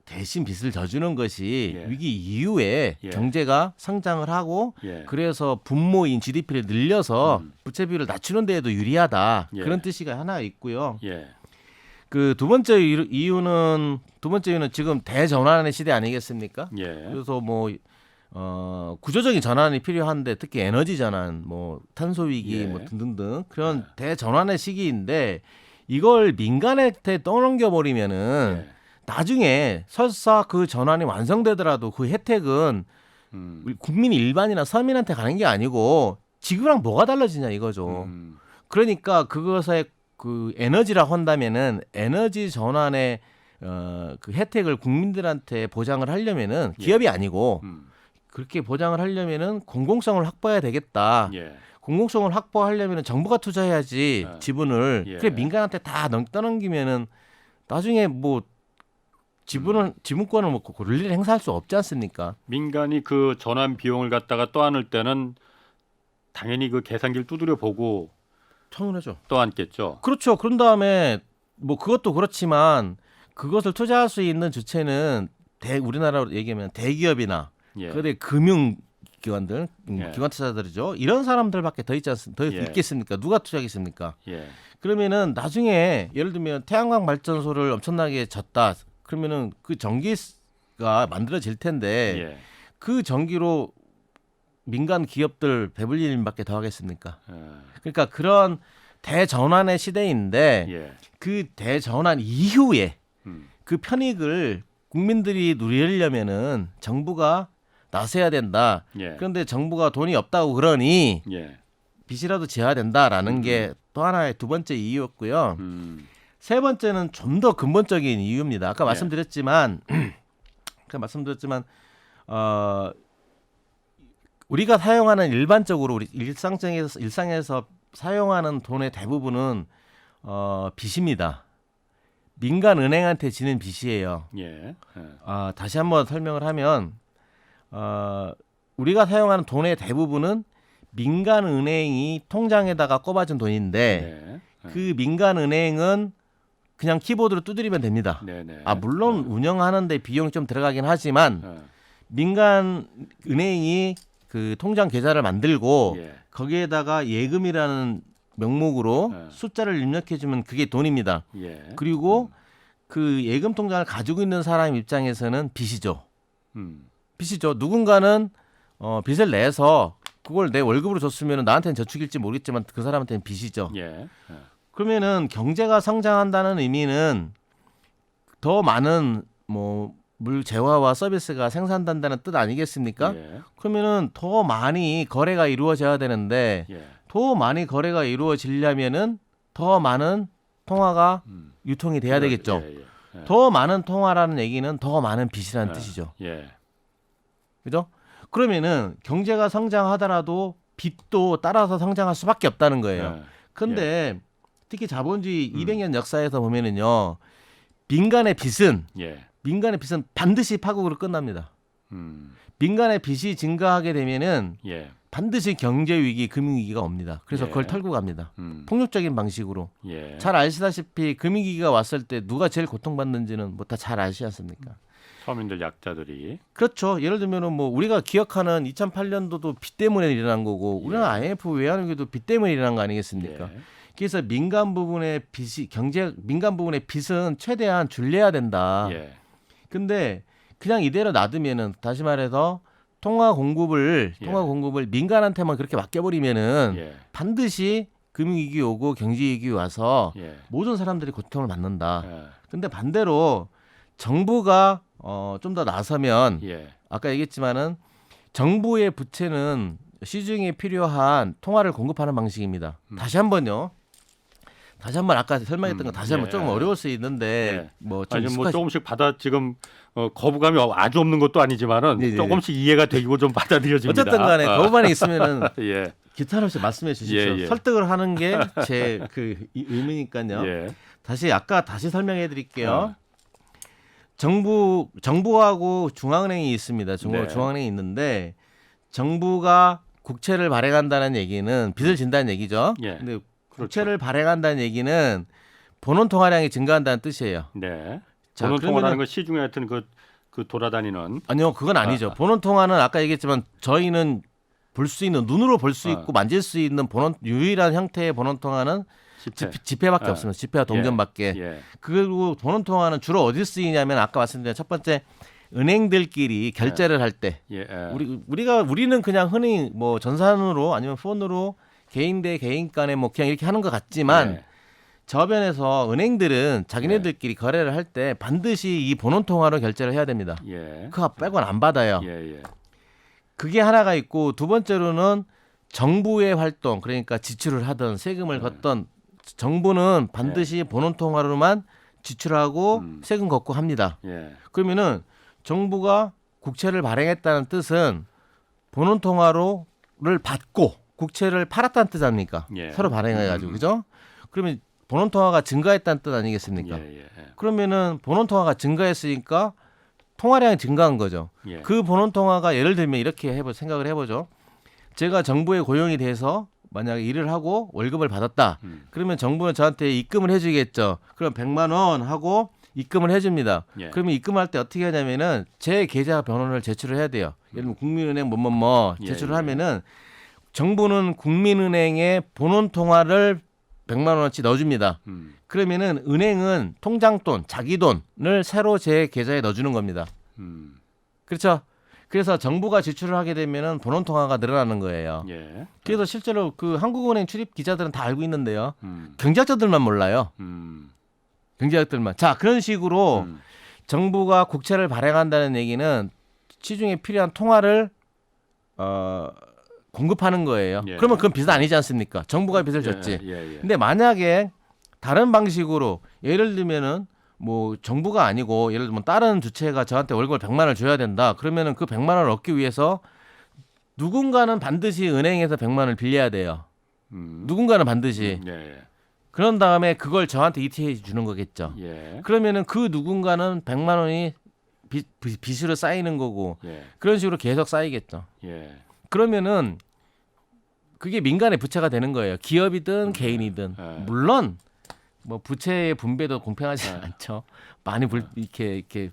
대신 빚을 져주는 것이 예. 위기 이후에 예. 경제가 성장을 하고 예. 그래서 분모인 GDP를 늘려서 부채 비율을 낮추는 데에도 유리하다. 예. 그런 뜻이가 하나 있고요. 예. 그 두 번째 이유는 지금 대전환의 시대 아니겠습니까? 예. 그래서 뭐 구조적인 전환이 필요한데 특히 에너지 전환, 뭐 탄소 위기, 예. 뭐 등등등 그런 대전환의 시기인데 이걸 민간한테 떠넘겨 버리면은 예. 나중에 설사 그 전환이 완성되더라도 그 혜택은 우리 국민 일반이나 서민한테 가는 게 아니고 지구랑 뭐가 달라지냐 이거죠. 그러니까 그것에 그 에너지라고 한다면은 에너지 전환의 그 혜택을 국민들한테 보장을 하려면은 기업이 아니고 그렇게 보장을 하려면은 공공성을 확보해야 되겠다. 예. 공공성을 확보하려면은 정부가 투자해야지 지분을. 예. 그래 민간한테 다 떠넘기면은 나중에 뭐 지분권을 뭐 권리를 행사할 수 없지 않습니까? 민간이 그 전환 비용을 갖다가 떠안을 때는 당연히 그 계산기를 두드려 보고 당연하죠. 떠안겠죠. 그렇죠. 그런 다음에 뭐 그것도 그렇지만 그것을 투자할 수 있는 주체는 우리나라로 얘기하면 대기업이나 예. 그런데 금융기관들, 예. 기관 투자들이죠. 이런 사람들밖에 더 예. 있겠습니까? 누가 투자하겠습니까? 예. 그러면은 나중에 예를 들면 태양광 발전소를 엄청나게 졌다. 그러면은 그 전기가 만들어질 텐데 예. 그 전기로 민간 기업들 배불릴 일밖에 더 하겠습니까? 그러니까 그런 대전환의 시대인데 예. 그 대전환 이후에 그 편익을 국민들이 누리려면은 정부가 나서야 된다. 예. 그런데 정부가 돈이 없다고 그러니 예. 빚이라도 지어야 된다라는 게 또 하나의 두 번째 이유였고요. 세 번째는 좀 더 근본적인 이유입니다. 아까 말씀드렸지만 우리가 사용하는 일반적으로 우리 일상에서 사용하는 돈의 대부분은 빚입니다. 민간 은행한테 지는 빚이에요. 예. 다시 한번 설명을 하면 우리가 사용하는 돈의 대부분은 민간 은행이 통장에다가 꼽아준 돈인데 네. 그 민간 은행은 그냥 키보드로 두드리면 됩니다. 네네. 물론 운영하는데 비용이 좀 들어가긴 하지만 민간 은행이 그 통장 계좌를 만들고 예. 거기에다가 예금이라는 명목으로 숫자를 입력해주면 그게 돈입니다. 예. 그리고 그 예금 통장을 가지고 있는 사람 입장에서는 빚이죠. 빚이죠. 누군가는 빚을 내서 그걸 내 월급으로 줬으면 나한테는 저축일지 모르겠지만 그 사람한테는 빚이죠. 예. 그러면은 경제가 성장한다는 의미는 더 많은 뭐 물재화와 서비스가 생산된다는 뜻 아니겠습니까? 예. 그러면은 더 많이 거래가 이루어져야 되는데 예. 더 많이 거래가 이루어지려면은 더 많은 통화가 유통이 돼야 되겠죠. 예. 더 많은 통화라는 얘기는 더 많은 빚이라는 뜻이죠. 예. 그죠? 그러면은 경제가 성장하더라도 빚도 따라서 성장할 수밖에 없다는 거예요. 근데 특히 자본주의 200년 역사에서 보면은요. 민간의 빚은 반드시 파국으로 끝납니다. 민간의 빚이 증가하게 되면은 예. 반드시 경제 위기, 금융 위기가 옵니다. 그래서 예. 그걸 털고 갑니다. 폭력적인 방식으로. 예. 잘 아시다시피 금융 위기가 왔을 때 누가 제일 고통받는지는 뭐 다 잘 아시지 않습니까? 서민들 약자들이. 그렇죠. 예를 들면은 뭐 우리가 기억하는 2008년도도 빚 때문에 일어난 거고 우리나라 IMF 외환위기도 빚 때문에 일어난 거 아니겠습니까? 예. 그래서 민간 부분의 빚은 최대한 줄여야 된다. 예. 근데 그냥 이대로 놔두면은 다시 말해서 통화 공급을 민간한테만 그렇게 맡겨버리면은 반드시 금융위기 오고 경제위기 와서 모든 사람들이 고통을 받는다. 근데 반대로 정부가 좀 더 나서면 아까 얘기했지만은 정부의 부채는 시중에 필요한 통화를 공급하는 방식입니다. 다시 한번 아까 설명했던 거 다시 한번 조금 어려울 수 있는데 뭐 조금씩 지금 거부감이 아주 없는 것도 아니지만은 조금씩 이해가 되고 좀 받아들여집니다. 어쨌든 간에 거부반이 있으면은 예. 기타 없이 말씀해 주십시오. 설득을 하는 게 제 그 의미니까요. 다시 설명해 드릴게요. 정부하고 중앙은행이 있습니다. 네. 중앙은행이 있는데 정부가 국채를 발행한다는 얘기는 빚을 진다는 얘기죠. 예. 근데 그렇죠. 국채를 발행한다는 얘기는 본원 통화량이 증가한다는 뜻이에요. 네. 자, 본원 그러면은- 통화라는 건 시중에 하여튼 그 돌아다니는 아니요, 그건 아니죠. 본원 통화는 아까 얘기했지만 저희는 볼 수 있는 눈으로 볼 수 있고 만질 수 있는 유일한 형태의 본원 통화는 지폐밖에 없습니다. 지폐와 동전밖에. 예. 그리고 본원 통화는 주로 어디 쓰이냐면 아까 말씀드린 첫 번째 은행들끼리 결제를 할 때 예. 우리는 그냥 흔히 뭐 전산으로 아니면 폰으로 개인 대 개인 간에 뭐 그냥 이렇게 하는 것 같지만 예. 저변에서 은행들은 자기네들끼리 거래를 할 때 반드시 이 본원 통화로 결제를 해야 됩니다. 예. 그거 빼고는 안 받아요. 예. 그게 하나가 있고 두 번째로는 정부의 활동 그러니까 지출을 하던 세금을 걷던 정부는 반드시 본원 통화로만 지출하고 세금 걷고 합니다. 예. 그러면은 정부가 국채를 발행했다는 뜻은 본원 통화로를 받고 국채를 팔았다는 뜻 아닙니까? 예. 서로 발행해가지고 그죠? 그러면 본원 통화가 증가했다는 뜻 아니겠습니까? 예. 그러면은 본원 통화가 증가했으니까 통화량이 증가한 거죠. 예. 그 본원 통화가 예를 들면 이렇게 생각을 해보죠. 제가 정부에 고용이 돼서 만약에 일을 하고 월급을 받았다. 그러면 정부는 저한테 입금을 해주겠죠. 그럼 100만 원 하고 입금을 해줍니다. 예. 그러면 입금할 때 어떻게 하냐면은 제 계좌 번호를 제출을 해야 돼요. 예를 들면 국민은행 뭐뭐뭐 제출을 예. 하면은 정부는 국민은행에 본원 통화를 100만 원어치 넣어줍니다. 그러면은 은행은 통장 돈, 자기 돈을 새로 제 계좌에 넣어주는 겁니다. 그렇죠? 그래서 정부가 지출을 하게 되면은 본원 통화가 늘어나는 거예요. 예. 그래서 실제로 그 한국은행 출입 기자들은 다 알고 있는데요. 경제학자들만 몰라요. 경제학들만. 자, 그런 식으로 정부가 국채를 발행한다는 얘기는 시중에 필요한 통화를 공급하는 거예요. 예. 그러면 그건 빚은 아니지 않습니까? 정부가 빚을 졌지. 예. 근데 만약에 다른 방식으로 예를 들면은 뭐 정부가 아니고 예를 들면 다른 주체가 저한테 월급을 100만 원을 줘야 된다. 그러면은 그 100만 원을 얻기 위해서 누군가는 반드시 은행에서 100만 원을 빌려야 돼요. 누군가는 반드시. 예. 그런 다음에 그걸 저한테 이체해 주는 거겠죠. 예. 그러면은 그 누군가는 100만 원이 빚으로 쌓이는 거고 예. 그런 식으로 계속 쌓이겠죠. 예. 그러면은 그게 민간의 부채가 되는 거예요. 기업이든 개인이든. 물론 뭐 부채의 분배도 공평하지 않죠. 많이 이렇게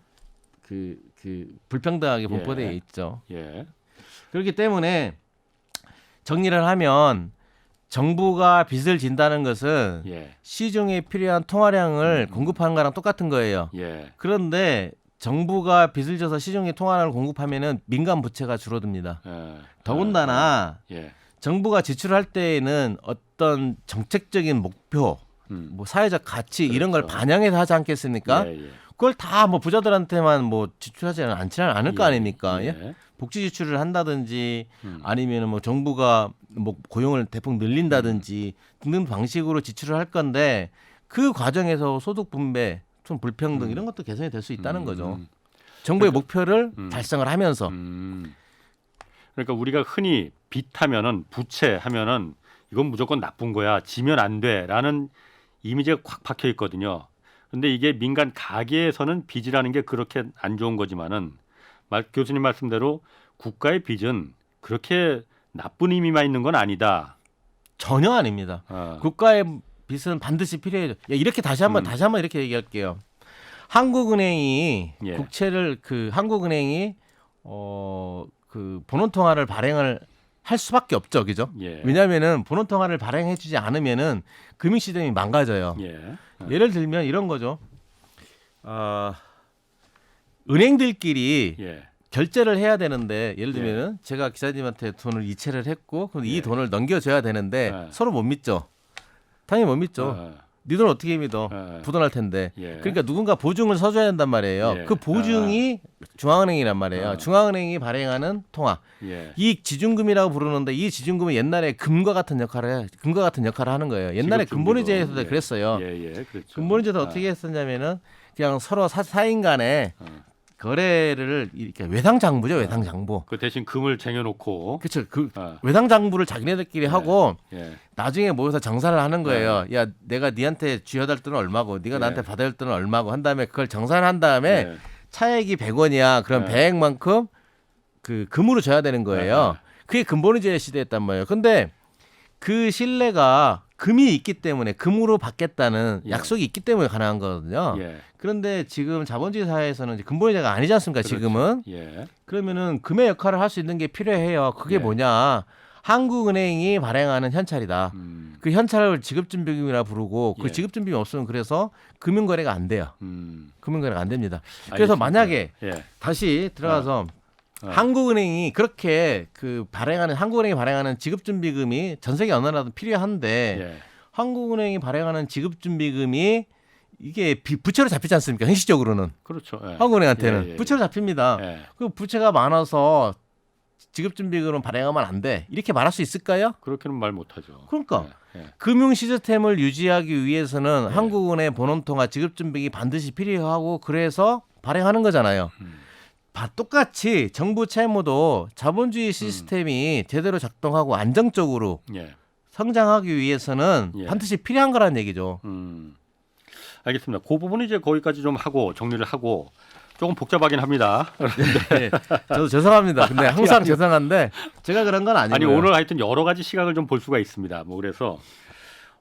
그 불평등하게 분포되어 있죠. 예. 그렇기 때문에 정리를 하면 정부가 빚을 진다는 것은 예. 시중에 필요한 통화량을 공급하는 거랑 똑같은 거예요. 예. 그런데 정부가 빚을 져서 시중에 통화량을 공급하면은 민간 부채가 줄어듭니다. 더군다나 예. 정부가 지출할 때에는 어떤 정책적인 목표, 뭐 사회적 가치 이런 걸 그렇죠. 반영해서 하지 않겠습니까? 예. 그걸 다 뭐 부자들한테만 뭐 지출하지 않지는 않을 거 아닙니까? 예? 복지 지출을 한다든지 아니면 뭐 정부가 뭐 고용을 대폭 늘린다든지 등등 방식으로 지출을 할 건데 그 과정에서 소득 분배, 좀 불평등 이런 것도 개선이 될 수 있다는 거죠. 정부의 목표를 달성을 하면서. 그러니까 우리가 흔히 빚하면은 부채 하면은 이건 무조건 나쁜 거야. 지면 안 돼라는 이미지가 꽉 박혀 있거든요. 근데 이게 민간 가계에서는 빚이라는 게 그렇게 안 좋은 거지만은 교수님 말씀대로 국가의 빚은 그렇게 나쁜 의미만 있는 건 아니다. 전혀 아닙니다. 국가의 빚은 반드시 필요해요. 야, 이렇게 다시 한번 이렇게 얘기할게요. 한국은행이 예. 국채를 한국은행이 그 본원 통화를 발행을 할 수밖에 없죠, 그죠? 예. 왜냐하면은 본원 통화를 발행해주지 않으면은 금융 시스템이 망가져요. 예를 들면 이런 거죠. 은행들끼리 결제를 해야 되는데 예를 들면은 제가 기사님한테 돈을 이체를 했고 그럼 이 돈을 넘겨줘야 되는데 서로 못 믿죠. 당연히 못 믿죠. 네 돈 어떻게 믿어? 부도날 텐데. 그러니까 누군가 보증을 서줘야 된단 말이에요. 그 보증이 중앙은행이란 말이에요. 중앙은행이 발행하는 통화. 이 지준금이라고 부르는데 이 지준금은 옛날에 금과 같은 역할을 하는 거예요. 옛날에 금본위제에서도 그랬어요. 그렇죠. 금본위제에서 어떻게 했었냐면은 그냥 서로 사인 간에 거래를 이렇게 외상장부죠, 외상장부. 그 대신 금을 쟁여놓고. 그렇죠. 그 외상장부를 자기네들끼리 하고 나중에 모여서 정산을 하는 거예요. 야, 내가 니한테 쥐어달 돈은 얼마고, 네가 나한테 받아야 할 돈은 얼마고 한 다음에 그걸 정산한 다음에 차액이 100원이야. 그럼 네. 100만큼 그 금으로 줘야 되는 거예요. 그게 근본이제 시대였단 말이에요. 근데 그 신뢰가 금이 있기 때문에 금으로 받겠다는 예. 약속이 있기 때문에 가능한 거거든요. 예. 그런데 지금 자본주의 사회에서는 이제 근본이자가 아니지 않습니까? 그렇죠. 지금은. 예. 그러면은 금의 역할을 할 수 있는 게 필요해요. 그게 예. 뭐냐? 한국은행이 발행하는 현찰이다. 그 현찰을 지급준비금이라 부르고 그 예. 지급준비금 없으면 그래서 금융거래가 안 돼요. 금융거래가 안 됩니다. 그래서 알겠습니다. 만약에 예. 다시 들어가서 한국은행이 그렇게 한국은행이 발행하는 지급준비금이 전 세계 어느 나라도 필요한데 예. 한국은행이 발행하는 지급준비금이 이게 부채로 잡히지 않습니까? 형식적으로는 그렇죠. 예. 한국은행한테는 예, 예, 부채로 잡힙니다. 예. 그 부채가 많아서 지급준비금을 발행하면 안 돼. 이렇게 말할 수 있을까요? 그렇게는 말 못하죠. 그러니까 예. 예. 금융 시스템을 유지하기 위해서는 네. 한국은행 본원통화 지급준비금이 반드시 필요하고 그래서 발행하는 거잖아요. 똑같이 정부 채무도 자본주의 시스템이 제대로 작동하고 안정적으로 예. 성장하기 위해서는 예. 반드시 필요한 거라는 얘기죠. 알겠습니다. 그 부분은 이제 거기까지 좀 하고 정리를 하고 조금 복잡하긴 합니다. 네. 저도 죄송합니다. 근데 항상 아니요. 죄송한데 제가 그런 건 아니고요. 아니 오늘 하여튼 여러 가지 시각을 좀 볼 수가 있습니다. 뭐 그래서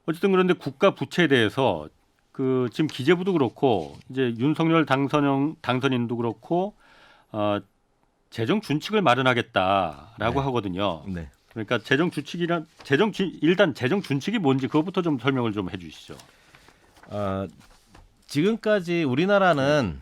어쨌든 그런데 국가 부채에 대해서 그 지금 기재부도 그렇고 이제 윤석열 당선인도 그렇고 재정 준칙을 마련하겠다라고 네. 하거든요. 네. 그러니까 일단 재정 준칙이 뭔지 그것부터 좀 설명을 좀 해주시죠. 지금까지 우리나라는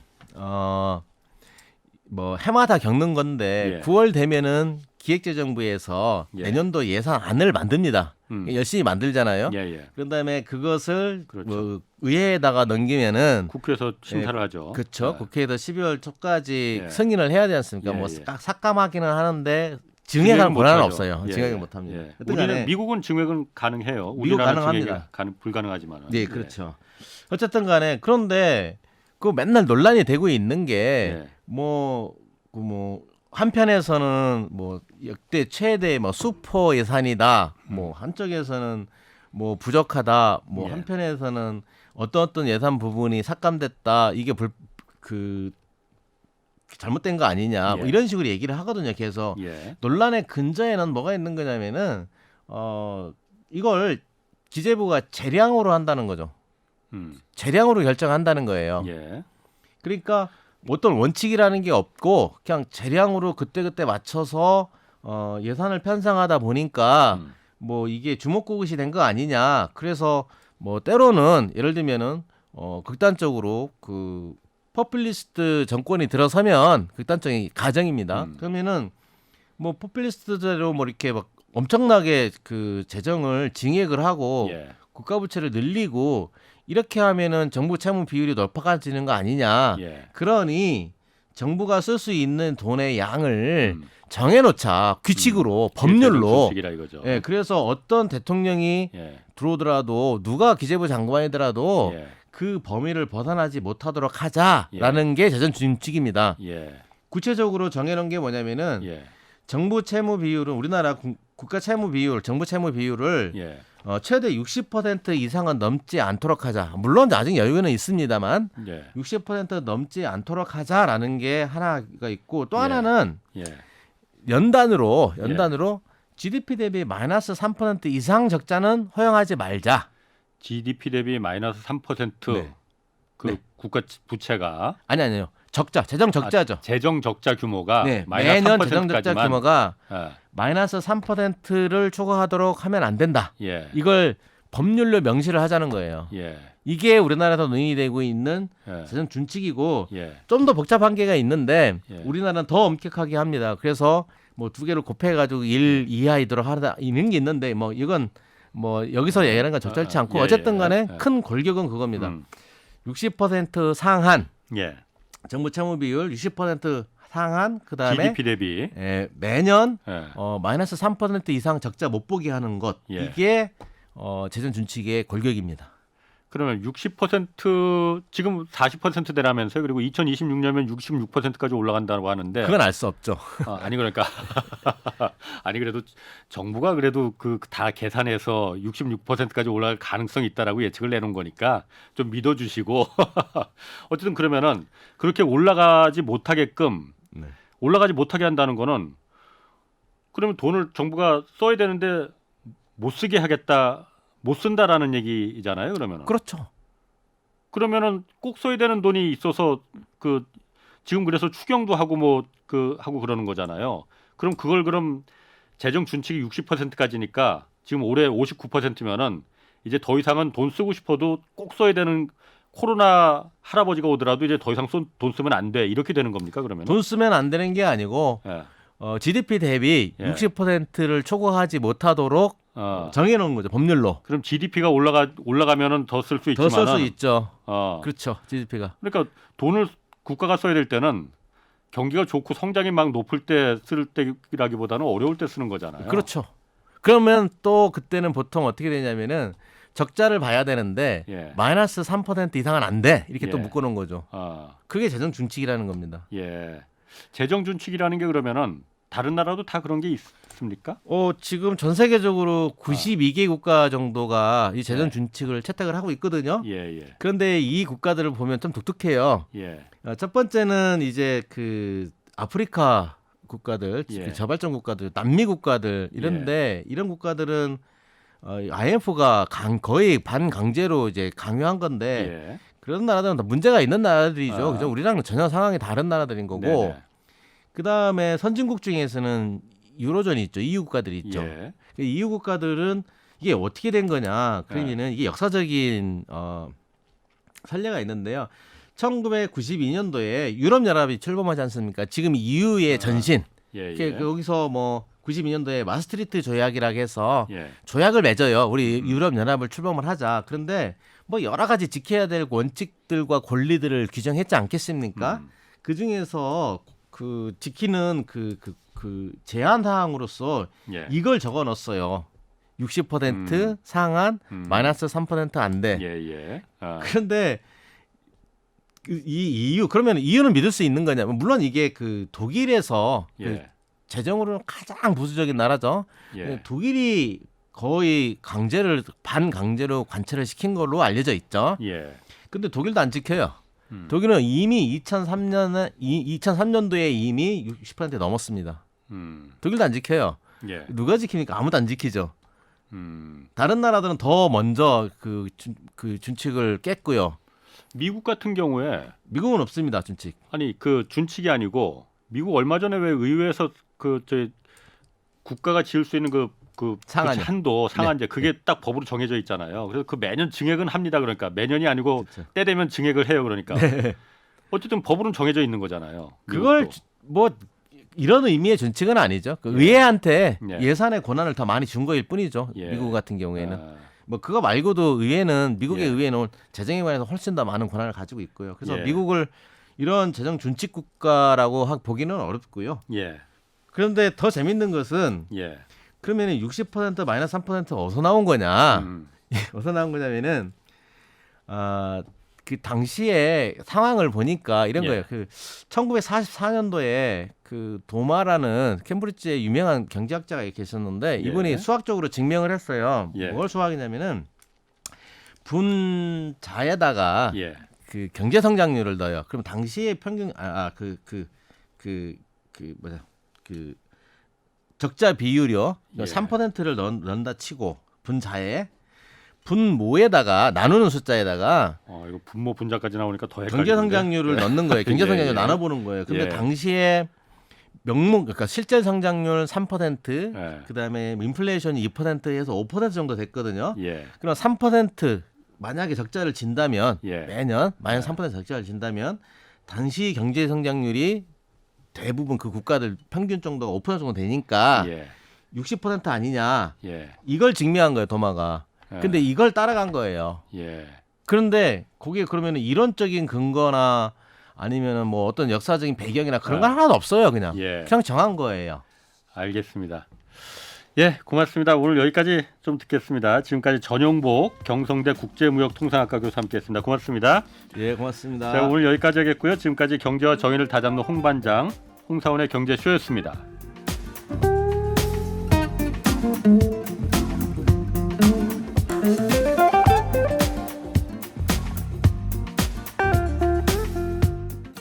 뭐 해마다 겪는 건데 예. 9월 되면은 기획재정부에서 예. 내년도 예산안을 만듭니다. 열심히 만들잖아요. 예. 그런 다음에 그것을 그렇죠. 뭐 의회에다가 넘기면은 국회에서 심사를 하죠. 그렇죠. 예. 국회에서 12월 초까지 예. 승인을 해야 되지 않습니까? 예, 뭐 예. 삭감하기는 하는데 증액하는 권한은 못하죠. 없어요. 예, 증액을 예. 못합니다. 예. 여튼 간에 우리는 미국은 증액은 가능해요. 미국 우리나라는 가능합니다. 증액이 불가능하지만. 네, 그렇죠. 어쨌든 간에 그런데 그 맨날 논란이 되고 있는 게 뭐 한편에서는 뭐 역대 최대 뭐 슈퍼 예산이다. 뭐 한쪽에서는 뭐 부족하다. 뭐 예. 한편에서는 어떤 예산 부분이 삭감됐다. 이게 잘못된 거 아니냐. 뭐 예. 이런 식으로 얘기를 하거든요. 계속 예. 논란의 근저에는 뭐가 있는 거냐면은 이걸 기재부가 재량으로 한다는 거죠. 재량으로 결정한다는 거예요. 예. 그러니까 어떤 원칙이라는 게 없고 그냥 재량으로 그때그때 맞춰서 예산을 편성하다 보니까 뭐 이게 주먹구구시 된 거 아니냐. 그래서 뭐 때로는 예를 들면은 극단적으로 그 포퓰리스트 정권이 들어서면 극단적인 가정입니다. 그러면은 뭐 포퓰리스트대로 뭐 이렇게 막 엄청나게 그 재정을 증액을 하고 예. 국가 부채를 늘리고 이렇게 하면은 정부 채무 비율이 높아지는 거 아니냐. 예. 그러니 정부가 쓸 수 있는 돈의 양을 정해놓자. 규칙으로 법률로. 준칙이라 이거죠. 예, 그래서 어떤 대통령이 예. 들어오더라도 누가 기재부 장관이더라도 예. 그 범위를 벗어나지 못하도록 하자라는 게 재정 준칙입니다. 예. 구체적으로 정해놓은 게 뭐냐면은 예. 정부 채무 비율은 우리나라 국가 채무 비율, 정부 채무 비율을 예. 최대 60% 이상은 넘지 않도록 하자. 물론 아직 여유는 있습니다만 예. 60% 넘지 않도록 하자라는 게 하나가 있고 또 예. 하나는 예. 연단으로 GDP 대비 마이너스 3% 이상 적자는 허용하지 말자. GDP 대비 마이너스 3% 네. 그 네. 국가 부채가 아니요. 적자, 재정 적자죠. 재정 적자 규모가 네, 마이너스 매년 3%까지만 재정 적자 규모가 예. 마이너스 3%를 초과하도록 하면 안 된다. 예. 이걸 법률로 명시를 하자는 거예요. 예. 이게 우리나라에서 논의되고 있는 예. 재정 준칙이고 예. 좀 더 복잡한 게가 있는데 예. 우리나라는 더 엄격하게 합니다. 그래서 뭐 두 개를 곱해가지고 1 이하이도록 하다 있는 게 있는데 뭐 이건 뭐 여기서 얘기하는 건 적절치 않고 예, 어쨌든 간에 예. 큰 골격은 그겁니다. 음. 60% 상한 예. 정부 채무 비율 60% 상한 그다음에 GDP 대비 매년 예. 마이너스 3% 이상 적자 못 보게 하는 것 예. 이게 재정 준칙의 골격입니다. 그러면 60% 지금 40%대라면서요. 그리고 2026년면 66%까지 올라간다고 하는데 그건 알 수 없죠. 아니 그러니까 아니 그래도 정부가 그래도 그 다 계산해서 66%까지 올라갈 가능성이 있다라고 예측을 내놓은 거니까 좀 믿어주시고 어쨌든 그러면은 그렇게 올라가지 못하게끔 네. 올라가지 못하게 한다는 거는 그러면 돈을 정부가 써야 되는데 못 쓰게 하겠다. 못 쓴다라는 얘기잖아요. 그러면은. 그렇죠. 그러면은 꼭 써야 되는 돈이 있어서 그 지금 그래서 추경도 하고 뭐 그 하고 그러는 거잖아요. 그럼 그걸 그럼 재정 준칙이 60%까지니까 지금 올해 59%면은 이제 더 이상은 돈 쓰고 싶어도 꼭 써야 되는 코로나 할아버지가 오더라도 이제 더 이상 돈 쓰면 안 돼. 이렇게 되는 겁니까? 그러면? 돈 쓰면 안 되는 게 아니고 예. GDP 대비 예. 60%를 초과하지 못하도록 정해놓은 거죠. 법률로. 그럼 GDP가 올라가면은 더 쓸 수 더 있지만 쓸 수 있죠. 어. 그렇죠. GDP가. 그러니까 돈을 국가가 써야 될 때는 경기가 좋고 성장이 막 높을 때 쓸 때라기보다는 어려울 때 쓰는 거잖아요. 그렇죠. 그러면 또 그때는 보통 어떻게 되냐면은 적자를 봐야 되는데 예. 마이너스 3% 이상은 안 돼. 이렇게 또 예. 묶어놓은 거죠. 그게 재정 준칙이라는 겁니다. 예. 재정 준칙이라는 게 그러면은 다른 나라도 다 그런 게 있습니까? 지금 전 세계적으로 92개 국가 정도가 이 재정 예. 준칙을 채택을 하고 있거든요. 예, 예. 그런데 이 국가들을 보면 좀 독특해요. 예. 첫 번째는 이제 그 아프리카 국가들, 예. 그 저발전 국가들, 남미 국가들 이런데 이런 국가들은 IMF가 거의 반강제로 이제 강요한 건데 예. 그런 나라들은 다 문제가 있는 나라들이죠. 아. 그죠? 우리랑은 전혀 상황이 다른 나라들인 거고. 네네. 그 다음에 선진국 중에서는 유로존이 있죠. EU 국가들이 있죠. 예. 그 EU 국가들은 이게 어떻게 된 거냐? 그러니는 이게 역사적인 선례가 있는데요. 1992년도에 유럽 연합이 출범하지 않습니까? 지금 EU의 전신. 예, 그 예. 여기서 뭐 92년도에 마스트리트 조약이라고 해서 예. 조약을 맺어요. 우리 유럽 연합을 출범을 하자. 그런데 뭐 여러 가지 지켜야 될 원칙들과 권리들을 규정했지 않겠습니까? 그 중에서 그 지키는 그 제한 사항으로서 예. 이걸 적어 넣었어요. 60% 상한 마이너스 3%안 돼. 예, 예. 그런데 이 이유 그러면 이유는 믿을 수 있는 거냐면 물론 이게 그 독일에서 예. 그 재정으로는 가장 보수적인 나라죠. 예. 독일이 거의 반강제로 관철을 시킨 걸로 알려져 있죠. 예. 근데 독일도 안 지켜요. 독일은 이미 2003년도에 이미 60% 넘었습니다. 독일도 안 지켜요. 예. 누가 지킵니까? 아무도 안 지키죠. 음. 다른 나라들은 더 먼저 그 준칙을 깼고요. 미국 같은 경우에 미국은 없습니다, 준칙. 아니 그 준칙이 아니고 미국 얼마 전에 왜 의회에서 그 저 국가가 지을 수 있는 그 상한제. 한도 상한제 그게 딱 법으로 정해져 있잖아요. 그래서 그 매년 증액은 합니다. 그러니까 매년이 아니고 그렇죠. 때 되면 증액을 해요. 그러니까 어쨌든 법으로는 정해져 있는 거잖아요. 그걸 미국도. 뭐 이런 의미의 준칙은 아니죠. 그 의회한테 예. 예산의 권한을 더 많이 준 거일 뿐이죠. 예. 미국 같은 경우에는. 뭐 그거 말고도 미국의 예. 의회는 재정에 관해서 훨씬 더 많은 권한을 가지고 있고요. 그래서 예. 미국을 이런 재정 준칙 국가라고 보기는 어렵고요. 예. 그런데 더 재밌는 것은 예. 그러면 60% 마이너스 3% 어디서 나온 거냐? 어디서 나온 거냐면은 그 당시에 상황을 보니까 이런 예. 거예요. 그 1944년도에 그 도마라는 캠브리지의 유명한 경제학자가 계셨는데 이분이 예. 수학적으로 증명을 했어요. 예. 뭘 수학이냐면은 분자에다가 예. 그 경제 성장률을 넣어요. 그럼 당시의 평균 그 적자 비율이요. 예. 3%를 넣는다 치고 분자에 분모에다가 나누는 숫자에다가 이거 분모 분자까지 나오니까 더 헷갈리는데. 경제 성장률을 넣는 거예요. 경제 성장률 예. 나눠보는 거예요. 근데 예. 당시에 그러니까 실제 성장률 3%, 예. 그다음에 인플레이션이 2%에서 5% 정도 됐거든요. 예. 그럼 3% 만약에 적자를 진다면 예. 매년 마이너스 3% 적자를 진다면 당시 경제 성장률이 대부분 그 국가들 평균 정도가 5% 정도 되니까 예. 60% 아니냐. 예. 이걸 증명한 거예요, 도마가. 근데 이걸 따라간 거예요. 예. 그런데 거기에 그러면 이론적인 근거나 아니면은 뭐 어떤 역사적인 배경이나 그런 건 하나도 없어요, 그냥. 예. 그냥 정한 거예요. 알겠습니다. 예, 고맙습니다. 오늘 여기까지 좀 듣겠습니다. 지금까지 전용복 경성대 국제무역통상학과 교수 함께했습니다. 고맙습니다. 예, 고맙습니다. 자, 오늘 여기까지 하겠고요. 지금까지 경제와 정의를 다잡는 홍반장 홍사원의 경제쇼였습니다.